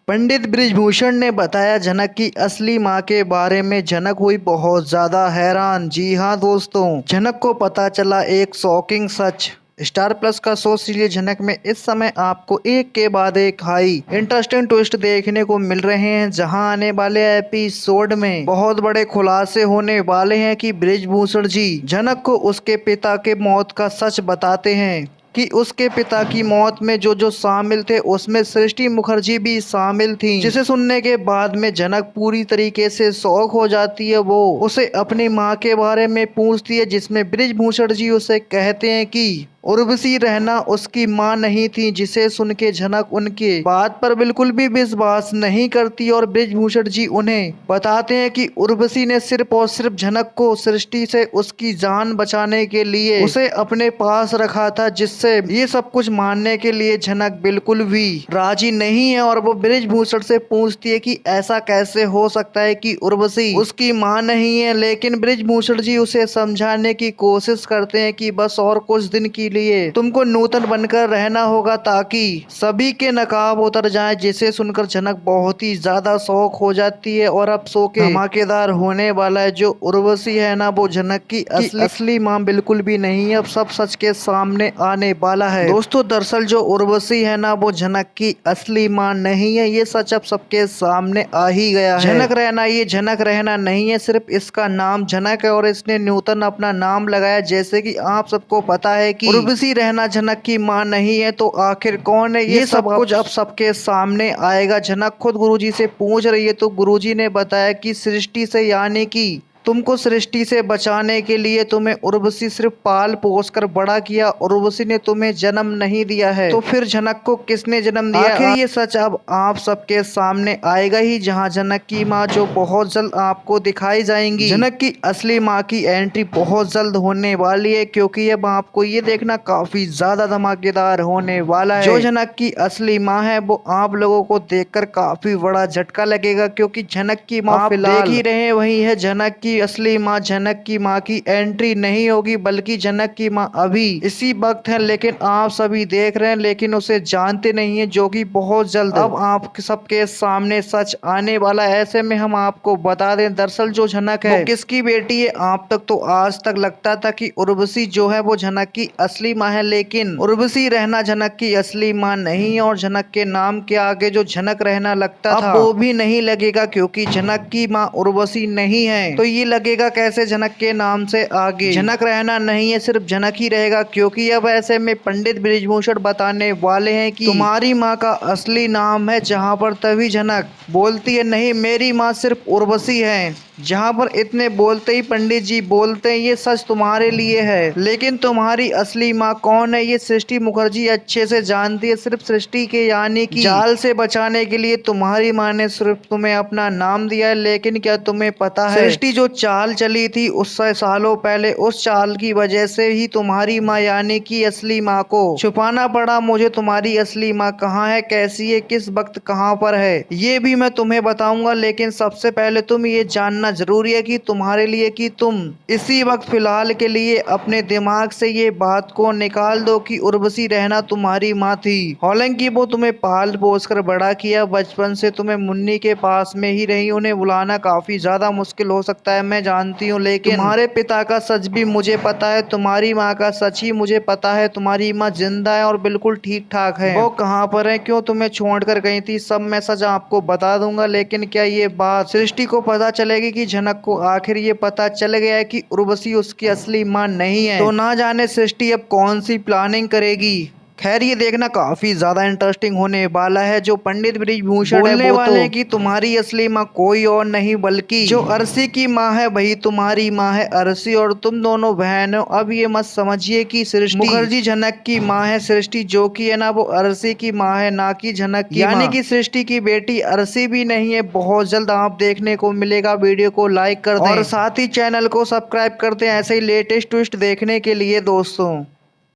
पंडित बृजभूषण ने बताया जनक की असली मां के बारे में। जनक हुई बहुत ज्यादा हैरान। जी हाँ दोस्तों, जनक को पता चला एक शॉकिंग सच। स्टार प्लस का शो सीरियल जनक में इस समय आपको एक के बाद एक हाई इंटरेस्टिंग ट्विस्ट देखने को मिल रहे हैं, जहां आने वाले एपिसोड में बहुत बड़े खुलासे होने वाले हैं कि बृजभूषण जी जनक को उसके पिता के मौत का सच बताते हैं कि उसके पिता की मौत में जो जो शामिल थे उसमें सृष्टि मुखर्जी भी शामिल थी। जिसे सुनने के बाद में जनक पूरी तरीके से शॉक हो जाती है। वो उसे अपनी माँ के बारे में पूछती है, जिसमें बृजभूषण जी उसे कहते हैं कि उर्वशी रहना उसकी मां नहीं थी। जिसे सुन के जनक उनके बात पर बिल्कुल भी विश्वास नहीं करती और बृजभूषण जी उन्हें बताते हैं कि उर्वशी ने सिर्फ और सिर्फ जनक को सृष्टि से उसकी जान बचाने के लिए उसे अपने पास रखा था, जिससे ये सब कुछ मानने के लिए जनक बिल्कुल भी राजी नहीं है। और वो बृजभूषण से पूछती है कि ऐसा कैसे हो सकता है कि उर्वशी उसकी मां नहीं है। लेकिन बृजभूषण जी उसे समझाने की कोशिश करते हैं कि बस और कुछ दिन की लिए तुमको नूतन बनकर रहना होगा ताकि सभी के नकाब उतर जाएं। जिसे सुनकर जनक बहुत ही ज्यादा शौक हो जाती है और अब शो के धमाकेदार होने वाला है। जो उर्वशी है ना, वो जनक की असली मां बिल्कुल भी नहीं है। अब सब सच के सामने आने वाला है दोस्तों। दरअसल जो उर्वशी है ना, वो जनक की असली मां नहीं है। ये सच अब सबके सामने आ ही गया है। जनक रहना ये जनक रहना नहीं है, सिर्फ इसका नाम जनक है और इसने नूतन अपना नाम लगाया। जैसे कि आप सबको पता है कि उर्वशी रहना जनक की मां नहीं है, तो आखिर कौन है? ये सब कुछ अब सबके सामने आएगा। जनक खुद गुरुजी से पूछ रही है, तो गुरुजी ने बताया कि सृष्टि से, यानी कि तुमको सृष्टि से बचाने के लिए तुम्हें उर्वशी सिर्फ पाल पोस कर बड़ा किया। उर्वशी ने तुम्हें जन्म नहीं दिया है, तो फिर जनक को किसने जन्म दिया? आखिर ये सच अब आप सबके सामने आएगा ही, जहां जनक की मां जो बहुत जल्द आपको दिखाई जाएंगी। जनक की असली मां की एंट्री बहुत जल्द होने वाली है, क्योंकि अब आपको ये देखना काफी ज्यादा धमाकेदार होने वाला है। जो जनक की असली मां है वो आप लोगों को देखकर काफी बड़ा झटका लगेगा, क्योंकि जनक की मां आप देख ही रहे वही है जनक की असली मां। जनक की मां की एंट्री नहीं होगी, बल्कि जनक की मां अभी इसी वक्त है, लेकिन आप सभी देख रहे हैं, लेकिन उसे जानते नहीं है, जो कि बहुत जल्द अब आप सबके सामने सच आने वाला है। ऐसे में हम आपको बता दें, दरअसल जो जनक है वो किसकी बेटी है। आप तक तो आज तक लगता था कि उर्वशी जो है वो जनक की असली मां है, लेकिन उर्वशी रहना जनक की असली मां नहीं है। और जनक के नाम के आगे जो जनक रहना लगता था वो भी नहीं लगेगा, क्योंकि जनक की मां उर्वशी नहीं है। तो ये लगेगा कैसे जनक के नाम से आगे जनक रहना नहीं है, सिर्फ जनक ही रहेगा। क्योंकि अब ऐसे में पंडित बृजभूषण बताने वाले हैं कि तुम्हारी माँ का असली नाम है। जहाँ पर तभी जनक बोलती है, नहीं मेरी माँ सिर्फ उर्वशी है। जहाँ पर इतने बोलते ही पंडित जी बोलते हैं, ये सच तुम्हारे लिए है, लेकिन तुम्हारी असली माँ कौन है ये सृष्टि मुखर्जी अच्छे से जानती है। सिर्फ सृष्टि के यानी कि जाल से बचाने के लिए तुम्हारी माँ ने सिर्फ तुम्हें अपना नाम दिया है। लेकिन क्या तुम्हें पता है, सृष्टि जो चाल चली थी उससे सालों पहले, उस चाल की वजह से ही तुम्हारी माँ यानी कि असली माँ को छुपाना पड़ा। मुझे तुम्हारी असली माँ कहाँ है, कैसी है, किस वक्त कहाँ पर है, ये भी मैं तुम्हें बताऊंगा। लेकिन सबसे पहले तुम ये जानना जरूरी है कि तुम्हारे लिए कि तुम इसी वक्त फिलहाल के लिए अपने दिमाग से ये बात को निकाल दो कि उर्वशी रहना तुम्हारी माँ थी। हालांकि वो तुम्हें पाल पोस कर बड़ा किया, बचपन से तुम्हें मुन्नी के पास में ही रही। उन्हें बुलाना काफी ज्यादा मुश्किल हो सकता है, मैं जानती हूँ, लेकिन तुम्हारे पिता का सच भी मुझे पता है, तुम्हारी माँ का सच ही मुझे पता है। तुम्हारी माँ जिंदा है और बिल्कुल ठीक ठाक है। वो कहाँ पर है, क्यों तुम्हें छोड़ कर गई थी, सब मैं सच आपको बता दूंगा। लेकिन क्या ये बात सृष्टि को पता चलेगी कि जनक को आखिर ये पता चल गया है कि उर्वशी उसकी असली मां नहीं है, तो ना जाने सृष्टि अब कौन सी प्लानिंग करेगी। खैर ये देखना काफी ज्यादा इंटरेस्टिंग होने वाला है। जो पंडित बृजभूषण बोलने वाले हैं कि तुम्हारी असली माँ कोई और नहीं बल्कि जो अरसी की माँ है वही तुम्हारी माँ है, अरसी, और तुम दोनों बहन हो। अब ये मत समझिए कि सृष्टि मुखर्जी जनक की माँ है। सृष्टि जो की है ना वो अरसी की माँ है, ना कि जनक की, यानी कि सृष्टि की बेटी अरसी भी नहीं है। बहुत जल्द आप देखने को मिलेगा। वीडियो को लाइक कर दें और साथ ही चैनल को सब्सक्राइब करते हैं ऐसे ही लेटेस्ट ट्विस्ट देखने के लिए दोस्तों।